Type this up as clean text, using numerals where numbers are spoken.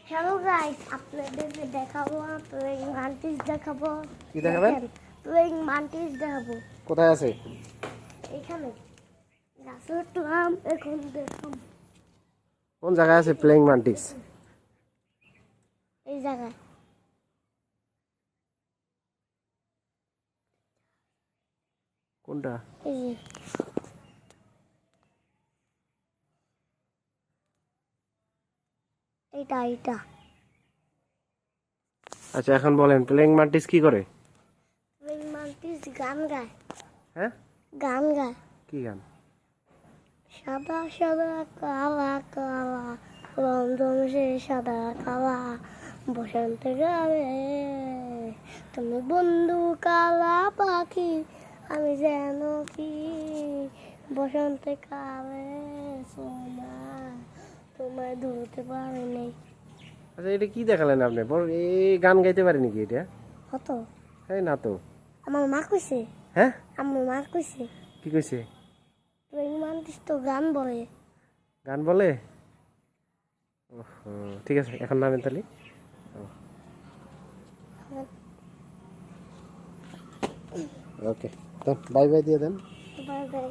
Hello guys, আপনাদেরকে দেখাবো playing মান্টিস দেখাবো। কি দেখাবেন? প্লেইং মান্টিস দেখাবো। কোথায় আছে? এখানে গাছে উঠলাম, এখন দেখুন কোন জায়গায় আছে প্লেইং মান্টিস? এই জায়গায়। কোনটা? এই যে এইটা আচ্ছা, এখন বলেন প্লেইং মান্টিস কি করে? প্লেইং মান্টিস গান গায়। হ্যাঁ, গান গায়। কি গান? সাদা সাদা কালা কালা রমরম সে সাদা কালা বসন্তে গাবে তুমি বন্ধু কালা পাখি আমি যেন কি বসন্তে কালে সোনা তোমায় ধরতে পারি নাই। আচ্ছা, এটা কি দেখালেন আপনি? বল, এই গান গাইতে পারি নাকি এটা? কত এই না তো। আমার মা কইছে। হ্যাঁ, আমার মা কইছে কি কইছে? প্রেম মান্টিস তো গান বলে। গান বলে? ওহো, ঠিক আছে, এখন নামেন তাহলে। ওকে, বাই বাই দিয়ে দেন। Bye bye.